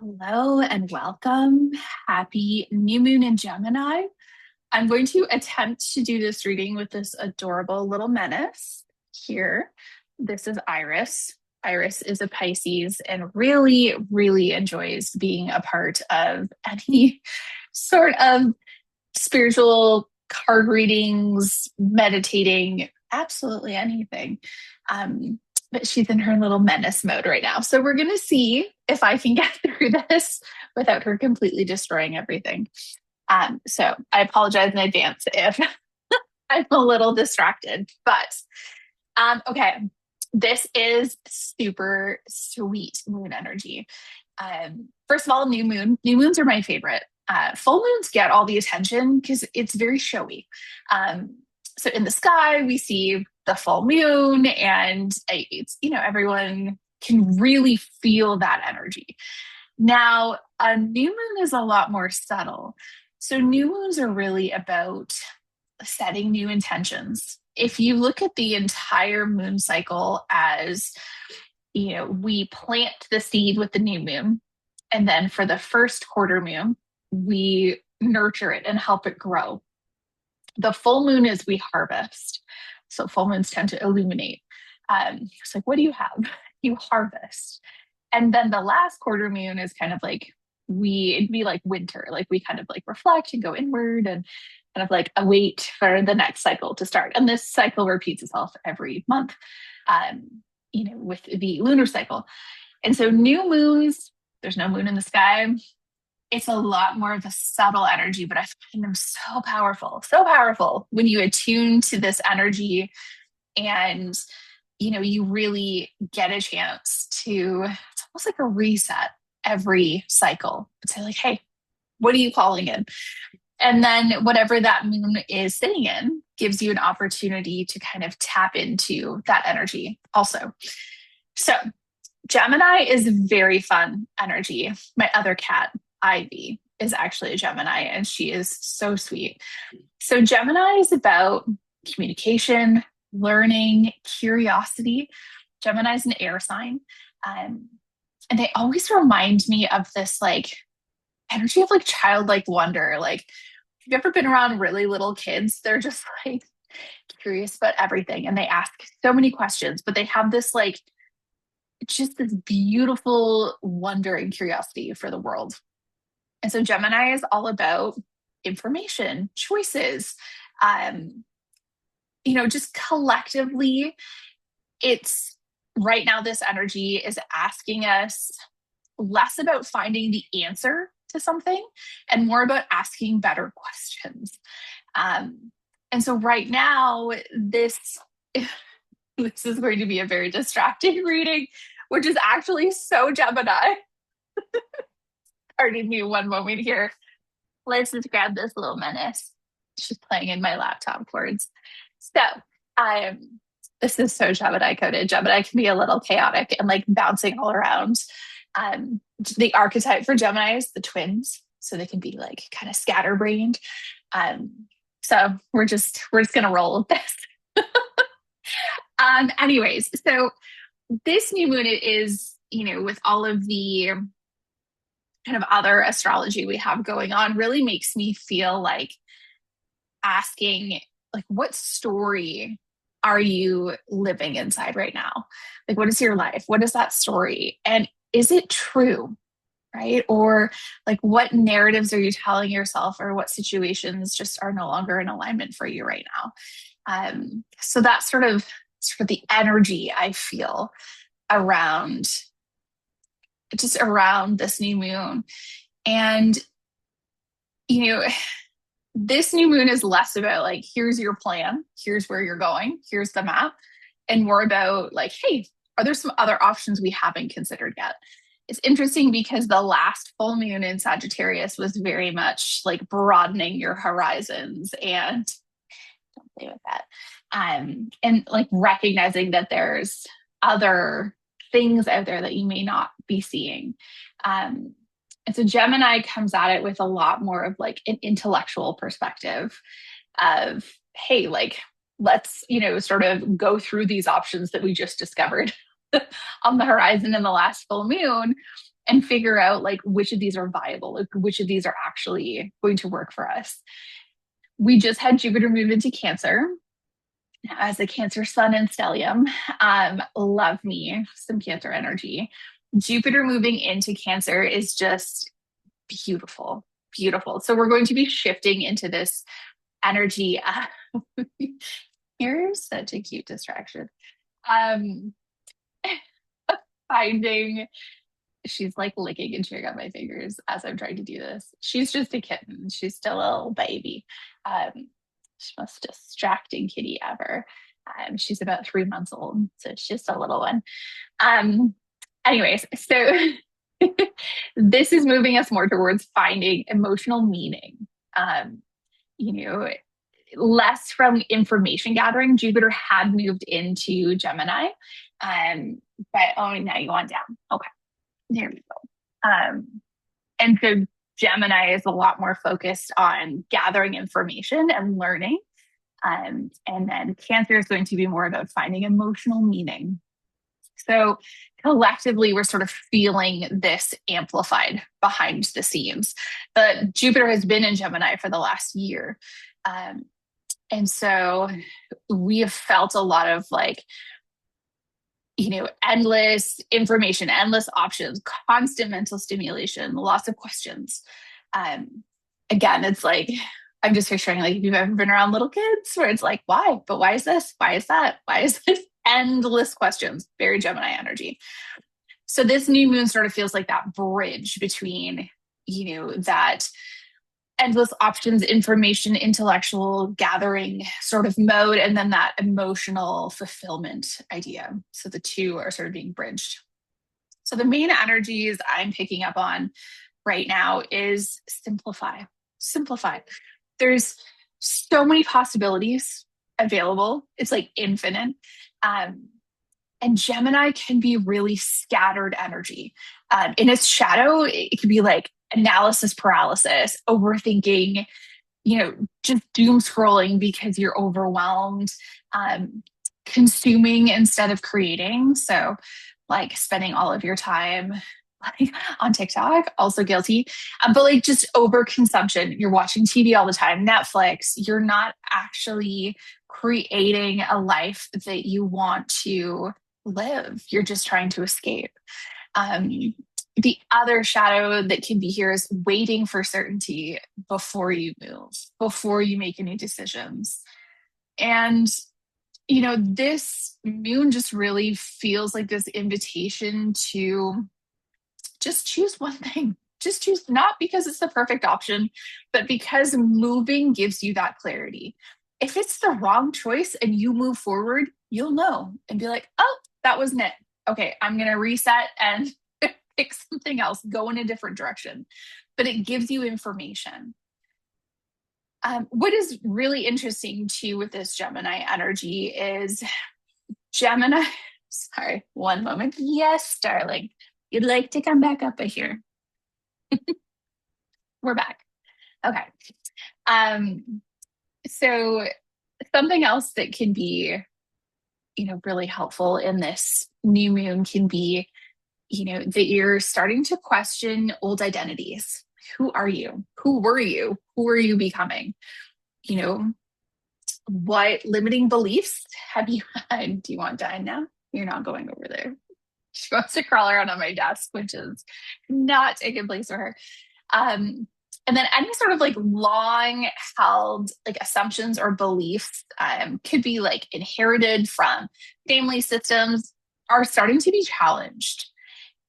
Hello and welcome. Happy new moon in Gemini. I'm going to attempt to do this reading with this adorable little menace here. This is Iris. Iris is a Pisces and really, really enjoys being a part of any sort of spiritual card readings, meditating, absolutely anything. Um, but she's in her little menace mode right now. So we're going to see if I can get through this without her completely destroying everything. So I apologize in advance if I'm a little distracted, but okay. This is super sweet moon energy. First of all, new moon. New moons are my favorite. Full moons get all the attention because it's very showy. Um, so in the sky, we see the full moon, and it's everyone can really feel that energy. Now, a new moon is a lot more subtle. So new moons are really about setting new intentions. If you look at the entire moon cycle as, we plant the seed with the new moon, and then for the first quarter moon, we nurture it and help it grow. The full moon is we harvest. So full moons tend to illuminate. It's like, what do you have? You harvest. And then the last quarter moon is kind of like it'd be like winter, like we kind of like reflect and go inward and kind of like await for the next cycle to start. And this cycle repeats itself every month, with the lunar cycle. And so new moons, there's no moon in the sky. It's a lot more of a subtle energy, but I find them so powerful when you attune to this energy and you really get a chance to, it's almost like a reset every cycle. But say like, hey, what are you calling in? And then whatever that moon is sitting in gives you an opportunity to kind of tap into that energy also. So Gemini is very fun energy. My other cat, Ivy, is actually a Gemini, and she is so sweet. So Gemini is about communication, learning, curiosity. Gemini is an air sign. And they always remind me of this like energy of like childlike wonder. Like, if you've ever been around really little kids, they're just like curious about everything and they ask so many questions, but they have this like just this beautiful wonder and curiosity for the world. And so Gemini is all about information, choices, um, just collectively, it's right now, this energy is asking us less about finding the answer to something and more about asking better questions. And so right now, this is going to be a very distracting reading, which is actually so Gemini. Pardon me one moment here. Let's just grab this little menace. She's playing in my laptop chords. So, this is so Gemini coded. Gemini can be a little chaotic and like bouncing all around. The archetype for Gemini is the twins, so they can be like kind of scatterbrained. So we're just gonna roll with this. Anyways, so this new moon is, with all of the kind of other astrology we have going on, really makes me feel like asking, like, what story are you living inside right now? Like, what is your life? What is that story? And is it true? Right? Or like, what narratives are you telling yourself, or what situations just are no longer in alignment for you right now? So that's sort of the energy I feel around this new moon. And, this new moon is less about like, here's your plan, here's where you're going, here's the map, and more about like, hey, are there some other options we haven't considered yet? It's interesting because the last full moon in Sagittarius was very much like broadening your horizons and don't play with that. And like recognizing that there's other things out there that you may not be seeing. And so Gemini comes at it with a lot more of like an intellectual perspective of, hey, like, let's, sort of go through these options that we just discovered on the horizon in the last full moon and figure out like which of these are viable, like which of these are actually going to work for us. We just had Jupiter move into Cancer as a Cancer sun and stellium. Love me some Cancer energy. Jupiter moving into Cancer is just beautiful, beautiful. So we're going to be shifting into this energy. You're such a cute distraction. Um, Finding she's like licking and chewing on my fingers as I'm trying to do this. She's just a kitten. She's still a little baby. She's the most distracting kitty ever. She's about 3 months old, so she's just a little one. Um, Anyways, so this is moving us more towards finding emotional meaning. You know, less from information gathering. Jupiter had moved into Gemini, but oh, now you want down. Okay, there we go. And so Gemini is a lot more focused on gathering information and learning. And then Cancer is going to be more about finding emotional meaning. So collectively, we're sort of feeling this amplified behind the scenes. But Jupiter has been in Gemini for the last year. And so we have felt a lot of like, endless information, endless options, constant mental stimulation, lots of questions. Again, it's like, I'm just picturing like if you've ever been around little kids where it's like, why? But why is this? Why is that? Why is this? Endless questions, very Gemini energy. So this new moon sort of feels like that bridge between, that endless options, information, intellectual gathering sort of mode, and then that emotional fulfillment idea. So the two are sort of being bridged. So the main energies I'm picking up on right now is simplify. Simplify. There's so many possibilities available. It's like infinite. And Gemini can be really scattered energy. In its shadow, it can be like analysis paralysis, overthinking, just doom scrolling because you're overwhelmed, consuming instead of creating. So, like spending all of your time like on TikTok, also guilty, but like just overconsumption. You're watching TV all the time, Netflix. You're not actually creating a life that you want to live. You're just trying to escape. The other shadow that can be here is waiting for certainty before you move, before you make any decisions. And, this moon just really feels like this invitation to just choose one thing. Just choose, not because it's the perfect option, but because moving gives you that clarity. If it's the wrong choice and you move forward, you'll know and be like, oh, that wasn't it. Okay, I'm going to reset and pick something else, go in a different direction. But it gives you information. What is really interesting too with this Gemini energy is Gemini. Sorry, one moment. Yes, darling. You'd like to come back up here. We're back. Okay. So something else that can be, really helpful in this new moon can be, that you're starting to question old identities. Who are you? Who were you? Who are you becoming? What limiting beliefs have you had? Do you want dine now? You're not going over there. She wants to crawl around on my desk, which is not a good place for her. And then any sort of like long held like assumptions or beliefs could be like inherited from family systems are starting to be challenged.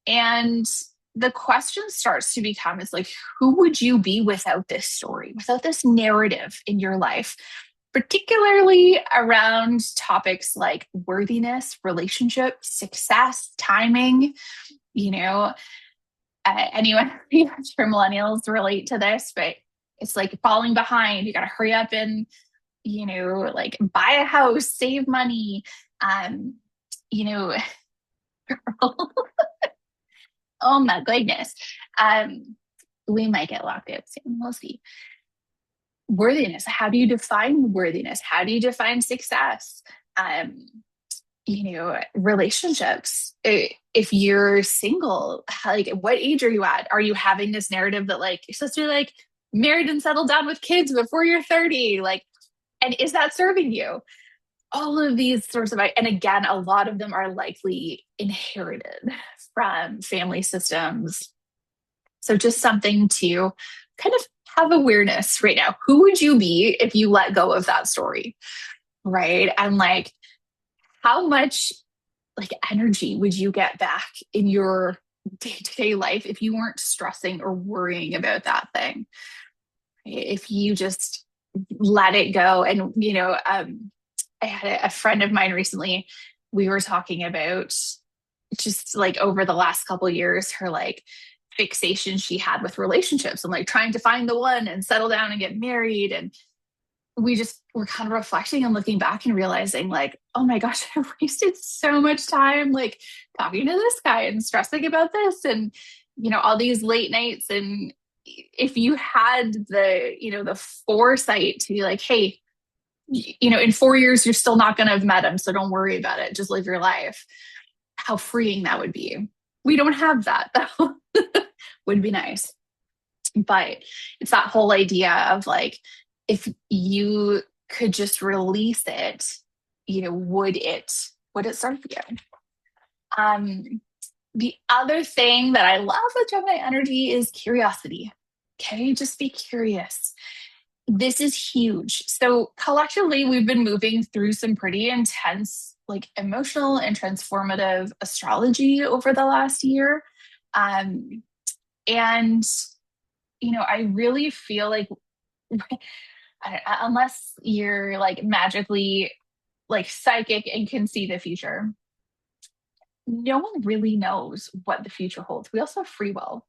And the question starts to become is like, who would you be without this story, without this narrative in your life? Particularly around topics like worthiness, relationship, success, timing. Anyone for millennials relate to this, but it's like falling behind. You got to hurry up and, like buy a house, save money. Oh my goodness. We might get locked out soon. We'll see. Worthiness. How do you define worthiness? How do you define success? relationships. If you're single, like what age are you at? Are you having this narrative that like you're supposed to be like married and settled down with kids before you're 30? Like, and is that serving you? All of these sorts of, and again, a lot of them are likely inherited from family systems. So just something to kind of have awareness right now. Who would you be if you let go of that story? Right. And like, how much like energy would you get back in your day-to-day life if you weren't stressing or worrying about that thing? If you just let it go. And I had a friend of mine recently, we were talking about just like over the last couple of years, her like fixation she had with relationships and like trying to find the one and settle down and get married. And we just were kind of reflecting and looking back and realizing like, oh my gosh, I wasted so much time like talking to this guy and stressing about this and all these late nights. And if you had the foresight to be like, hey, in 4 years you're still not going to have met him, so don't worry about it, just live your life, how freeing that would be. We don't have that though. Would be nice, but it's that whole idea of like, if you could just release it, would it serve you? The other thing that I love with Gemini energy is curiosity. Okay, just be curious. This is huge. So collectively, we've been moving through some pretty intense, like emotional and transformative astrology over the last year. And I really feel like unless you're like magically like psychic and can see the future, no one really knows what the future holds. We also have free will.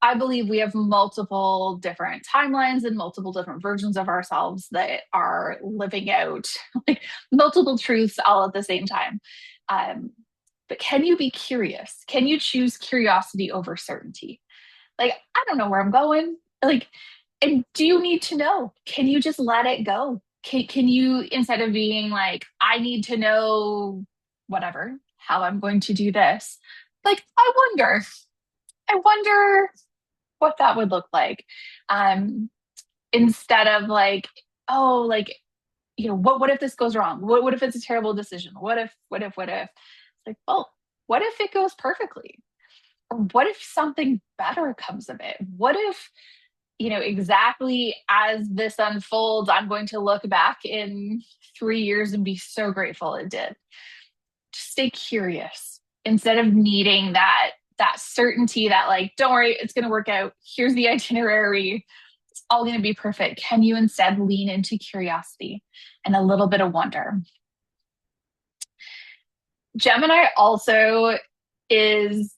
I believe we have multiple different timelines and multiple different versions of ourselves that are living out like multiple truths all at the same time. But can you be curious? Can you choose curiosity over certainty? Like, I don't know where I'm going. Like, and do you need to know? Can you just let it go? Can you, instead of being like, I need to know whatever, how I'm going to do this, like, I wonder what that would look like. Um, Instead of like, oh, like, what if this goes wrong? What if it's a terrible decision? What if? It's like, well, what if it goes perfectly? Or what if something better comes of it? What if, exactly as this unfolds, I'm going to look back in 3 years and be so grateful it did. Just stay curious instead of needing that certainty that like, don't worry, it's going to work out. Here's the itinerary. It's all going to be perfect. Can you instead lean into curiosity and a little bit of wonder? Gemini also is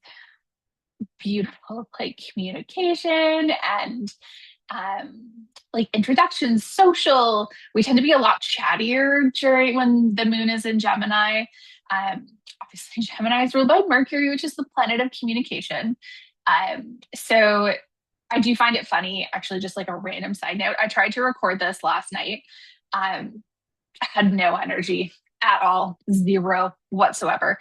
beautiful, like communication and like introductions, social. We tend to be a lot chattier during when the moon is in Gemini. Obviously, Gemini is ruled by Mercury, which is the planet of communication. So I do find it funny, actually, just like a random side note. I tried to record this last night. I had no energy at all, zero whatsoever.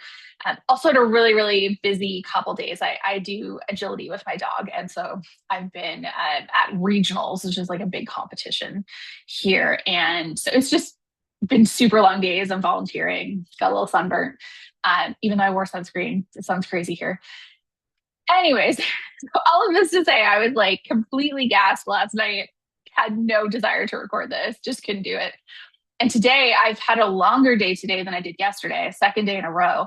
Also had a really, really busy couple days. I do agility with my dog. And so I've been at regionals, which is like a big competition here. And so it's just been super long days. I'm volunteering, got a little sunburnt, even though I wore sunscreen. It sounds crazy here. Anyways, so all of this to say, I was like completely gassed last night, had no desire to record this, just couldn't do it. And today I've had a longer day today than I did yesterday, a second day in a row.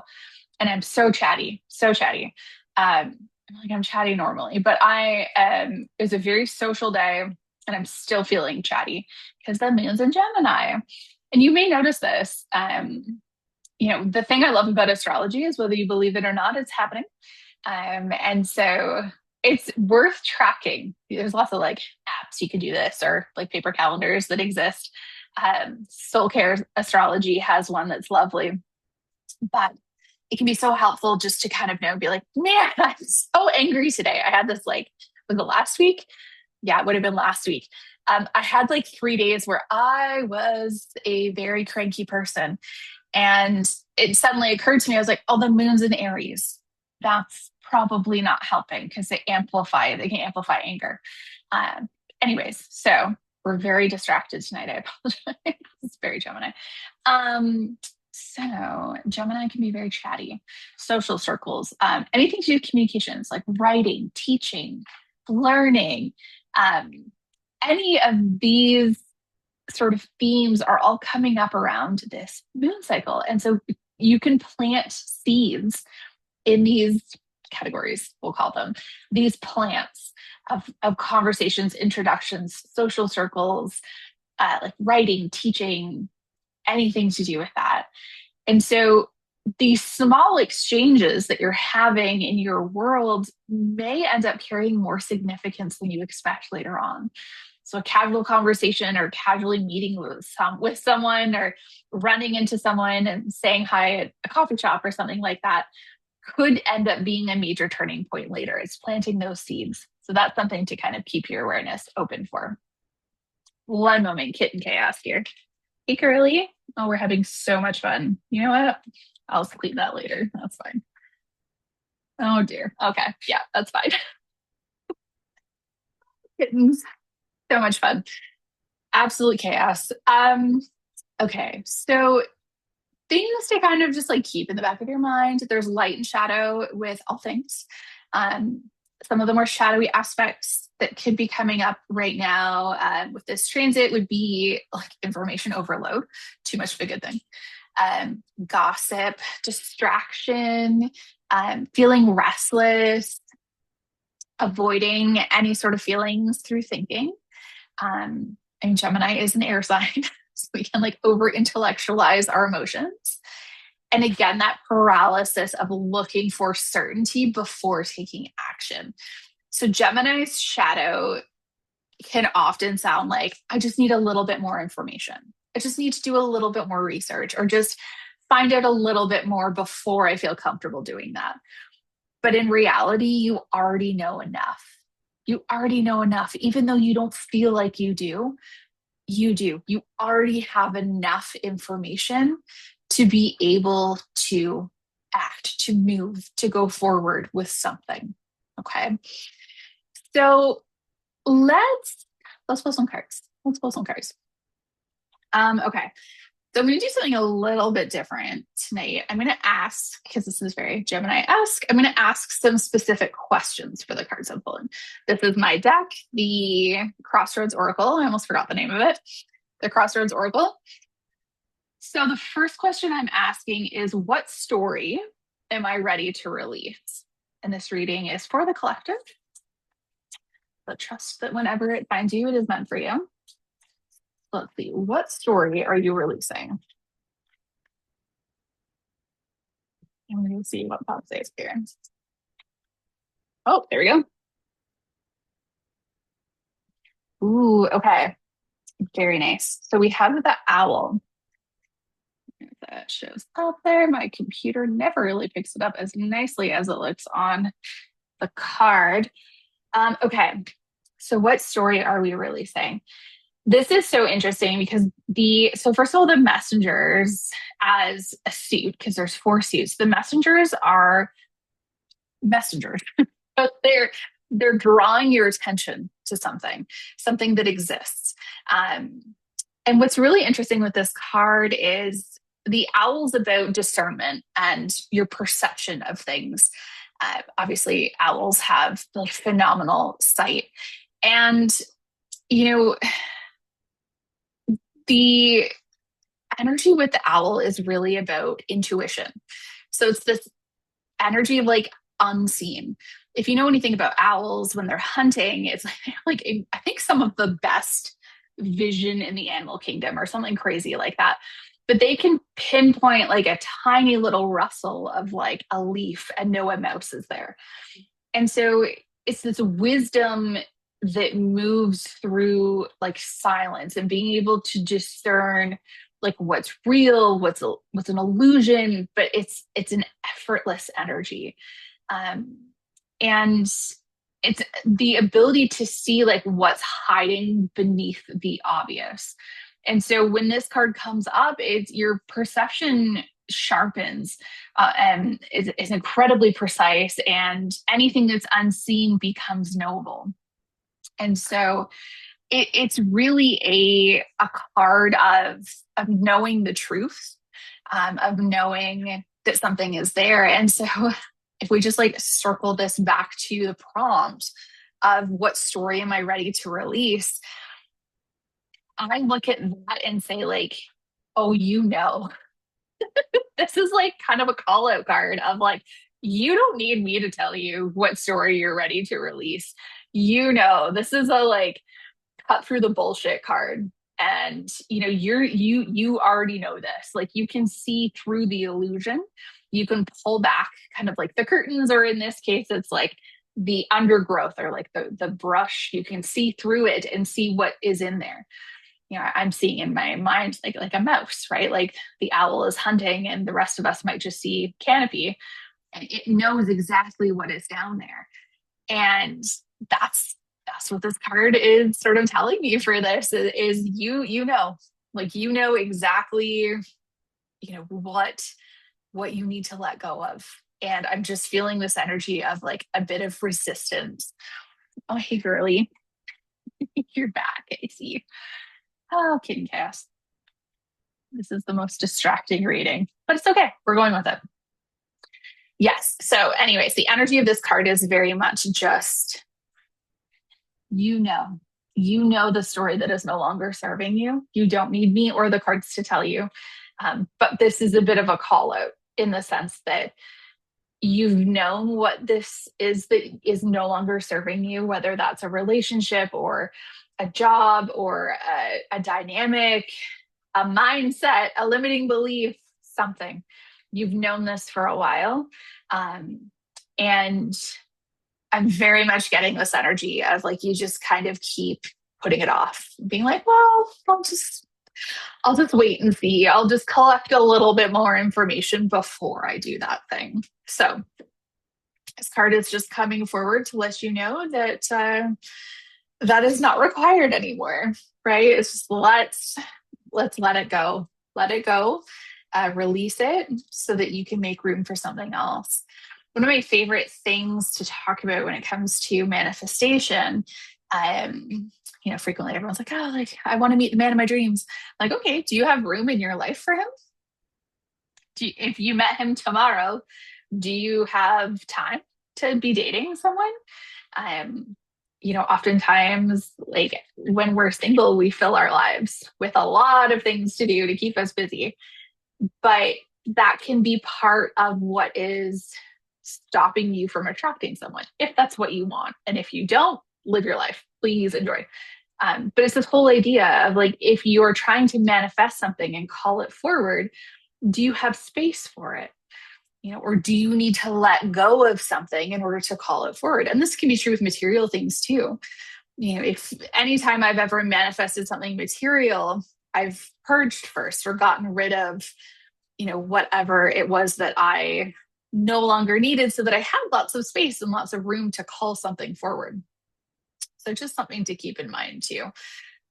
And I'm so chatty, so chatty. I'm chatty normally, but it was a very social day and I'm still feeling chatty because the moon's in Gemini. And you may notice this. The thing I love about astrology is whether you believe it or not, it's happening. And so it's worth tracking. There's lots of like apps you can do this or like paper calendars that exist. Soul Care Astrology has one that's lovely, but it can be so helpful just to kind of be like, man, I'm so angry today. I had this like, was it last week? Yeah, it would have been last week. I had like 3 days where I was a very cranky person. And it suddenly occurred to me, I was like, oh, the moon's in Aries. That's probably not helping because they can amplify anger. Um, anyways, so we're very distracted tonight. I apologize. It's very Gemini. So Gemini can be very chatty. Social circles, anything to do with communications, like writing, teaching, learning, um, any of these sort of themes are all coming up around this moon cycle. And so you can plant seeds in these categories, we'll call them, these plants of conversations, introductions, social circles, like writing, teaching, anything to do with that. And so these small exchanges that you're having in your world may end up carrying more significance than you expect later on. So a casual conversation or casually meeting with someone or running into someone and saying hi at a coffee shop or something like that could end up being a major turning point later. It's planting those seeds. So that's something to kind of keep your awareness open for. One moment, kitten chaos here. Hey, Curly. Oh, we're having so much fun. You know what? I'll sleep that later. That's fine. Oh dear. Okay. Yeah, that's fine. Kittens. So much fun. Absolute chaos. Okay. So things to kind of just like keep in the back of your mind. There's light and shadow with all things. Um, some of the more shadowy aspects that could be coming up right now with this transit would be like information overload, too much of a good thing. Gossip, distraction, feeling restless, avoiding any sort of feelings through thinking. And Gemini is an air sign, so we can like over intellectualize our emotions. And again, that paralysis of looking for certainty before taking action. So Gemini's shadow can often sound like, I just need a little bit more information. I just need to do a little bit more research or just find out a little bit more before I feel comfortable doing that. But in reality, you already know enough. You already know enough, even though you don't feel like you do. You do. You already have enough information to be able to act, to move, to go forward with something. Okay. So let's pull some cards. Let's pull some cards. Okay. So I'm going to do something a little bit different tonight. I'm going to ask, because this is very Gemini-esque, I'm going to ask some specific questions for the cards I'm pulling. This is my deck, the Crossroads Oracle. I almost forgot the name of it. The Crossroads Oracle. So the first question I'm asking is, what story am I ready to release? And this reading is for the collective. But trust that whenever it finds you, it is meant for you. Let's see, what story are you releasing? And we're going to see what Pop says here. Oh, there we go. Ooh, okay. Very nice. So we have the owl. That shows up there. My computer never really picks it up as nicely as it looks on the card. Okay. So what story are we releasing? This is so interesting because so first of all, the messengers as a suit, because there's 4 suits, the messengers are messengers, but they're drawing your attention to something that exists. And what's really interesting with this card is the owl's about discernment and your perception of things. Obviously, owls have like phenomenal sight. And, you know, the energy with the owl is really about intuition. So it's this energy of like unseen. If you know anything about owls when they're hunting, it's like I think some of the best vision in the animal kingdom or something crazy like that. But they can pinpoint like a tiny little rustle of like a leaf and know a mouse is there. And so it's this wisdom that moves through like silence and being able to discern like what's real, what's an illusion, but it's an effortless energy. And it's the ability to see like what's hiding beneath the obvious. And so when this card comes up, it's your perception sharpens and is incredibly precise, and anything that's unseen becomes noble. And so it's really a card of knowing the truth, of knowing that something is there. And so if we just like circle this back to the prompt of what story am I ready to release, I look at that and say like, oh, this is like kind of a call out card of like, you don't need me to tell you what story you're ready to release. This is a like cut through the bullshit card. And you already know this. Like you can see through the illusion. You can pull back kind of like the curtains, or in this case, it's like the undergrowth or like the brush. You can see through it and see what is in there. I'm seeing in my mind like a mouse, right? Like the owl is hunting and the rest of us might just see canopy, and it knows exactly what is down there. And that's what this card is sort of telling me for this is like exactly what you need to let go of. And I'm just feeling this energy of like a bit of resistance. Oh, hey girly, you're back. I see. Oh, kitten cast. This is the most distracting reading, but it's okay. We're going with it. Yes. So, anyways, the energy of this card is very much just, you know, the story that is no longer serving you. You don't need me or the cards to tell you. But this is a bit of a call out in the sense that you've known what this is that is no longer serving you, whether that's a relationship or a job or a dynamic, a mindset, a limiting belief, something. You've known this for a while. And I'm very much getting this energy of like you just kind of keep putting it off, being like, well, I'll just wait and see. I'll just collect a little bit more information before I do that thing. So this card is just coming forward to let you know that that is not required anymore, right? It's just let's let it go. Let it go. Release it so that you can make room for something else. One of my favorite things to talk about when it comes to manifestation, frequently everyone's like, oh, like I want to meet the man of my dreams. Like, okay, do you have room in your life for him? If you met him tomorrow, do you have time to be dating someone? Oftentimes, like when we're single, we fill our lives with a lot of things to do to keep us busy. But that can be part of what is stopping you from attracting someone, if that's what you want. And if you don't, live your life. Please enjoy. But it's this whole idea of like, if you're trying to manifest something and call it forward, do you have space for it? Or do you need to let go of something in order to call it forward? And this can be true with material things too. If anytime I've ever manifested something material, I've purged first or gotten rid of, whatever it was that I no longer needed so that I had lots of space and lots of room to call something forward. So just something to keep in mind too,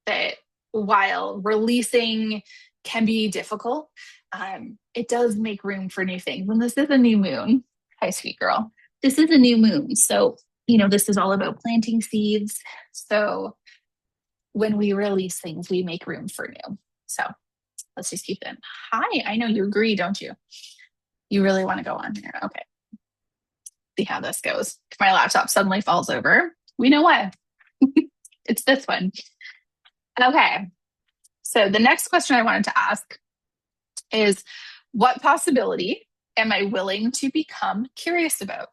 that while releasing can be difficult, it does make room for new things. And this is a new moon. Hi, sweet girl. This is a new moon. So, this is all about planting seeds. So when we release things, we make room for new. So let's just keep them. Hi, I know you agree, don't you? You really want to go on here. Okay. See how this goes. If my laptop suddenly falls over, we know why. It's this one. Okay. So the next question I wanted to ask is, what possibility am I willing to become curious about?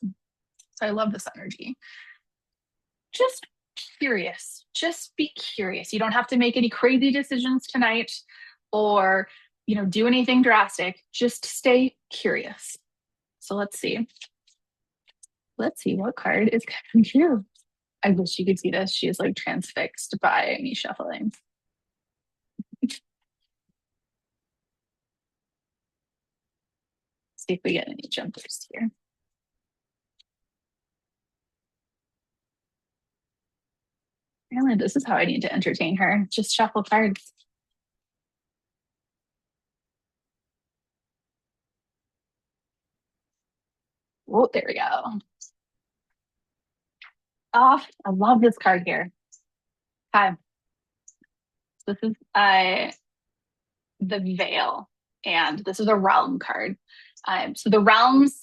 So I love this energy. Just curious. Just be curious. You don't have to make any crazy decisions tonight or, do anything drastic. Just stay curious. So let's see. Let's see what card is coming true. I wish you could see this. She is like transfixed by me shuffling. See if we get any jumpers here. Apparently, this is how I need to entertain her. Just shuffle cards. Oh, there we go. Oh, I love this card here. Hi, this is the Veil, and this is a realm card. So the realms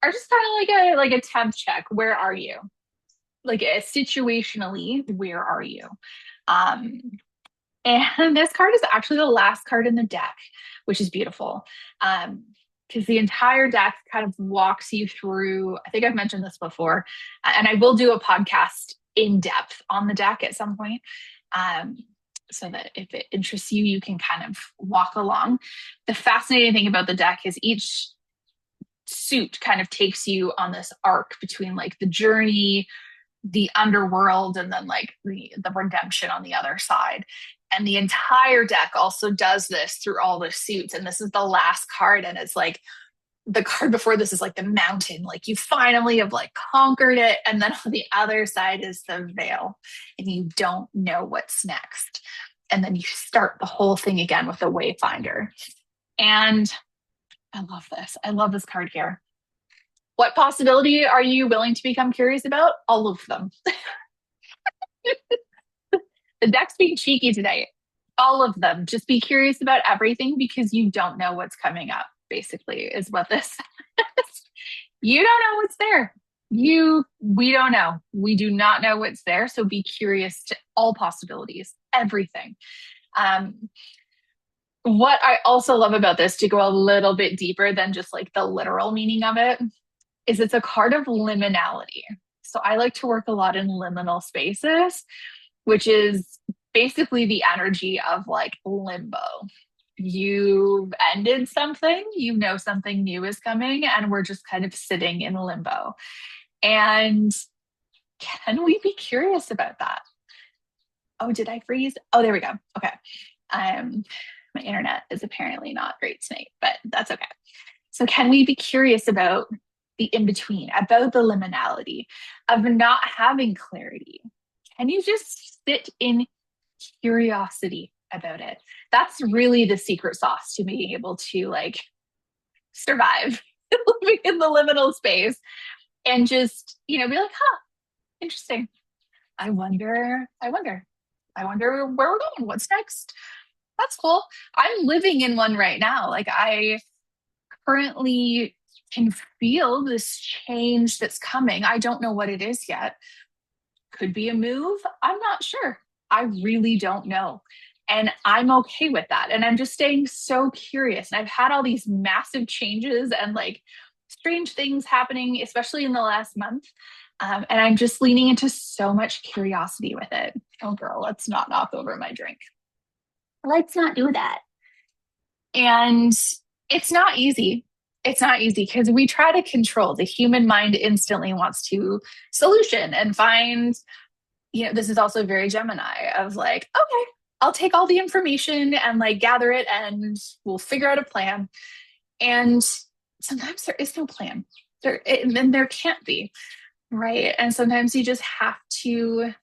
are just kind of like a temp check. Where are you? Like situationally, where are you? Um, and this card is actually the last card in the deck, which is beautiful. Because the entire deck kind of walks you through. I think I've mentioned this before, and I will do a podcast in depth on the deck at some point. Um, so that if it interests you, you can kind of walk along. The fascinating thing about the deck is each suit kind of takes you on this arc between like the journey, the underworld, and then like the redemption on the other side. And the entire deck also does this through all the suits. And this is the last card. And it's like the card before this is like the mountain, like you finally have like conquered it. And then on the other side is the veil, and you don't know what's next. And then you start the whole thing again with the wayfinder. And I love this. I love this card here. What possibility are you willing to become curious about? All of them. The deck's being cheeky today. All of them. Just be curious about everything because you don't know what's coming up, basically, is what this is. You don't know what's there. We don't know. We do not know what's there. So be curious to all possibilities, everything. Um, what I also love about this, to go a little bit deeper than just like the literal meaning of it, is it's a card of liminality. So I like to work a lot in liminal spaces, which is basically the energy of like limbo. You've ended something, you know something new is coming, and we're just kind of sitting in limbo. And can we be curious about that? Oh, did I freeze? Oh, there we go. Okay. Um, my internet is apparently not great tonight, but that's okay. So, can we be curious about the in between, about the liminality of not having clarity? Can you just sit in curiosity about it? That's really the secret sauce to being able to like survive living in the liminal space and just, be like, huh, interesting. I wonder where we're going. What's next? That's cool. I'm living in one right now. Like I currently can feel this change that's coming. I don't know what it is yet. Could be a move. I'm not sure. I really don't know. And I'm okay with that. And I'm just staying so curious. And I've had all these massive changes and like strange things happening, especially in the last month. And I'm just leaning into so much curiosity with it. Oh, girl, let's not knock over my drink. Let's not do that. And it's not easy. It's not easy because we try to control. The human mind instantly wants to solution and find, this is also very Gemini of like, okay, I'll take all the information and like gather it and we'll figure out a plan. And sometimes there is no plan. And there can't be, right? And sometimes you just have to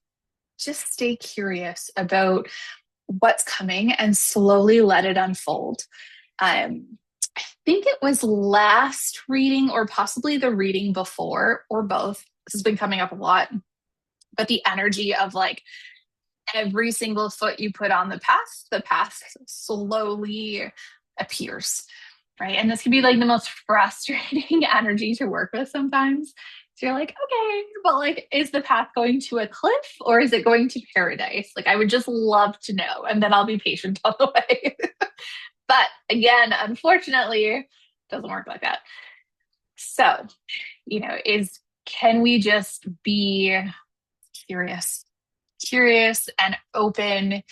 just stay curious about what's coming and slowly let it unfold. I think it was last reading or possibly the reading before or both. This has been coming up a lot, but the energy of like every single foot you put on the path slowly appears, right? And this can be like the most frustrating energy to work with sometimes. So you're like, okay, but like, is the path going to a cliff or is it going to paradise? Like, I would just love to know, and then I'll be patient on the way. But again, unfortunately, it doesn't work like that. So, is can we just be curious, curious and open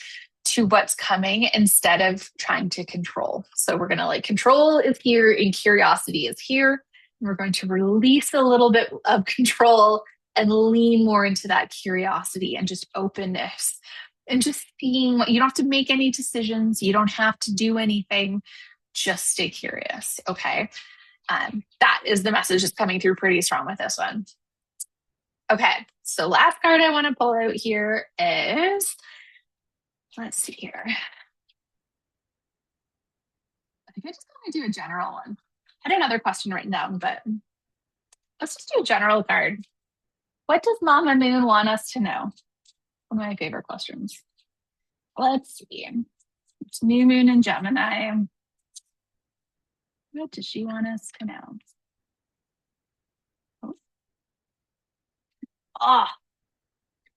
to what's coming instead of trying to control? So we're going to like control is here and curiosity is here. And we're going to release a little bit of control and lean more into that curiosity and just openness and just seeing what you don't have to make any decisions. You don't have to do anything. Just stay curious. Okay. That is the message that's coming through pretty strong with this one. Okay. So last card I want to pull out here is, let's see here. I think I just want to do a general one. I had another question written down, but let's just do a general card. What does Mama Moon want us to know? One of my favorite questions. Let's see. It's new moon in Gemini. What does she want us to know? Oh,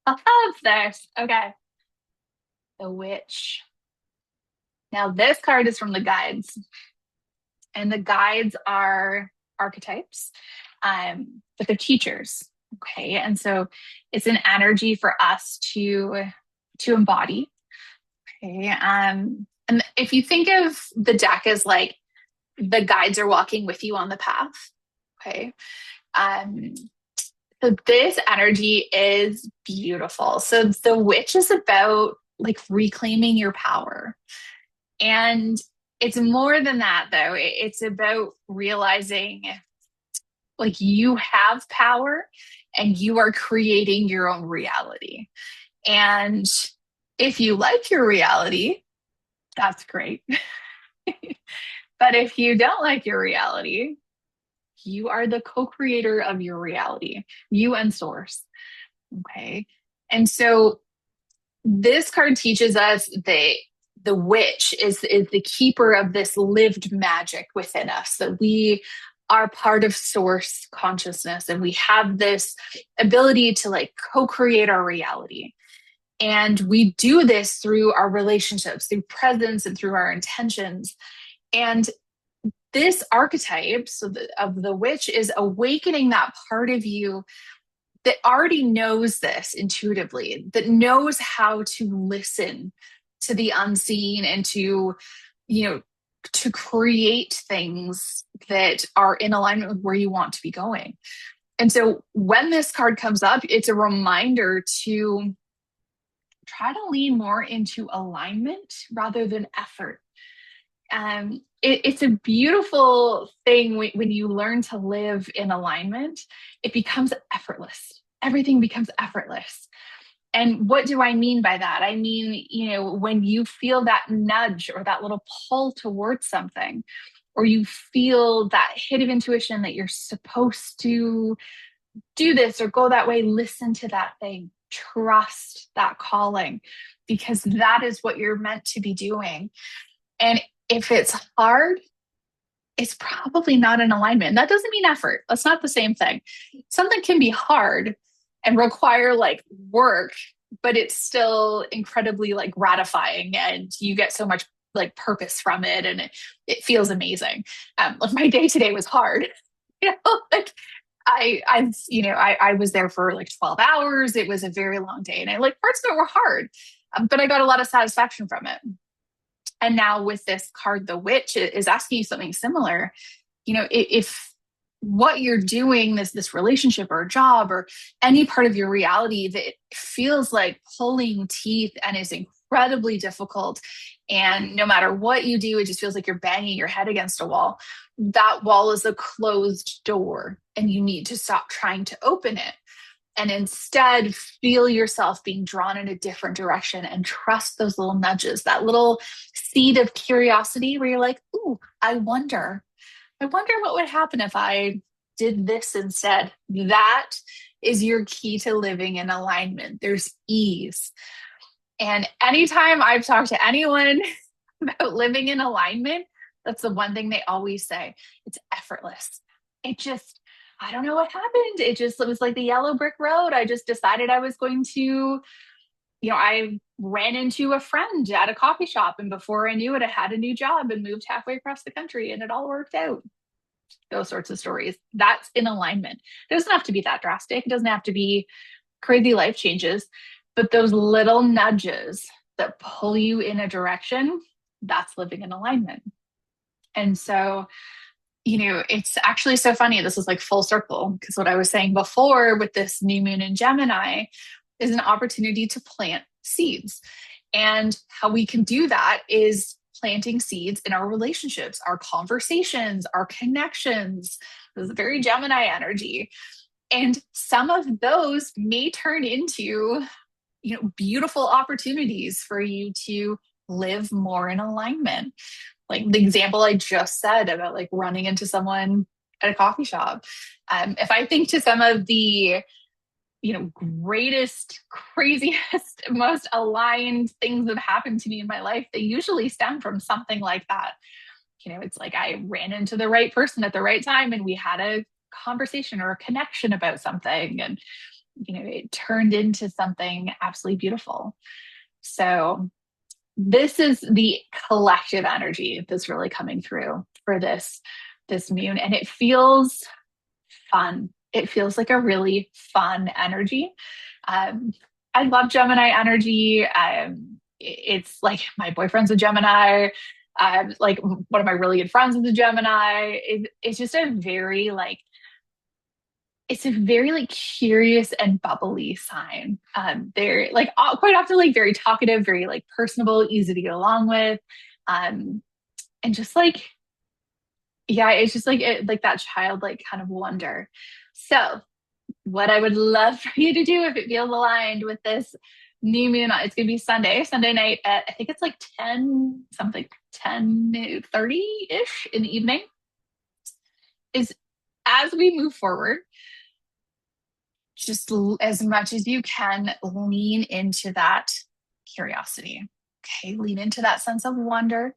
I love this. Okay. The witch. Now, this card is from the guides, and the guides are archetypes, but they're teachers. Okay. And so it's an energy for us to embody. Okay. And if you think of the deck as like the guides are walking with you on the path. Okay. Um, so this energy is beautiful. So the witch is about like reclaiming your power. And it's more than that, though. It's about realizing like you have power and you are creating your own reality. And if you like your reality, that's great. But if you don't like your reality, you are the co creator of your reality, you and source. Okay. And so this card teaches us that the witch is the keeper of this lived magic within us, that we are part of source consciousness and we have this ability to like co-create our reality. And we do this through our relationships, through presence and through our intentions. And this archetype of the witch is awakening that part of you that already knows this intuitively, that knows how to listen to the unseen and to create things that are in alignment with where you want to be going. And so when this card comes up, it's a reminder to try to lean more into alignment rather than effort. It's a beautiful thing when you learn to live in alignment. It becomes effortless. Everything becomes effortless. And what do I mean by that? I mean, when you feel that nudge or that little pull towards something, or you feel that hit of intuition that you're supposed to do this or go that way, listen to that thing, trust that calling, because that is what you're meant to be doing. And if it's hard, it's probably not in alignment. That doesn't mean effort. That's not the same thing. Something can be hard and require like work, but it's still incredibly like gratifying and you get so much like purpose from it and it feels amazing. Like my day today was hard. Like I was there for like 12 hours. It was a very long day and I like parts of it were hard, but I got a lot of satisfaction from it. And now with this card, the witch is asking you something similar. If what you're doing, this relationship or a job or any part of your reality that feels like pulling teeth and is incredibly difficult, and no matter what you do, it just feels like you're banging your head against a wall. That wall is a closed door, and you need to stop trying to open it and instead feel yourself being drawn in a different direction and trust those little nudges, that little seed of curiosity where you're like, ooh, I wonder what would happen if I did this instead. That is your key to living in alignment. There's ease. And anytime I've talked to anyone about living in alignment, that's the one thing they always say. It's effortless. I don't know what happened. It was like the yellow brick road. I just decided I was going to, I ran into a friend at a coffee shop, and before I knew it, I had a new job and moved halfway across the country and it all worked out. Those sorts of stories. That's in alignment. It doesn't have to be that drastic. It doesn't have to be crazy life changes, but those little nudges that pull you in a direction, that's living in alignment. And so, it's actually so funny. This is like full circle because what I was saying before with this new moon in Gemini is an opportunity to plant seeds. And how we can do that is planting seeds in our relationships, our conversations, our connections. This is very Gemini energy. And some of those may turn into, beautiful opportunities for you to live more in alignment. Like the example I just said about like running into someone at a coffee shop. If I think to some of the, greatest, craziest, most aligned things that have happened to me in my life, they usually stem from something like that. It's like I ran into the right person at the right time and we had a conversation or a connection about something. And, it turned into something absolutely beautiful. So this is the collective energy that's really coming through for this moon, and it feels fun. It feels like a really fun energy. um, I love Gemini energy. It's like my boyfriend's a Gemini. Like one of my really good friends is a Gemini. It's just a very like it's a very like curious and bubbly sign. They're like quite often like very talkative, very like personable, easy to get along with, and just like yeah, it's just like like that childlike kind of wonder. So, what I would love for you to do if it feels aligned with this new moon, it's gonna be Sunday night at I think it's like 10 something, 10:30 ish in the evening. Is as we move forward, just as much as you can, lean into that curiosity. Okay, lean into that sense of wonder,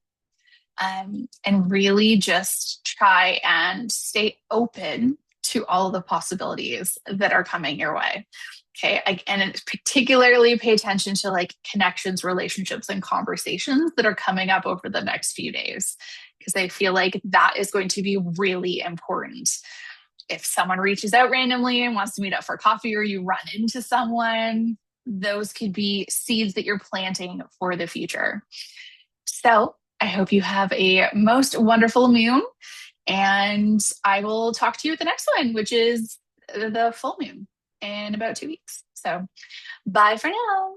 and really just try and stay open to all the possibilities that are coming your way. Okay, and particularly pay attention to like connections, relationships, and conversations that are coming up over the next few days, because I feel like that is going to be really important. If someone reaches out randomly and wants to meet up for coffee, or you run into someone, those could be seeds that you're planting for the future. So I hope you have a most wonderful moon, and I will talk to you at the next one, which is the full moon in about 2 weeks. So bye for now.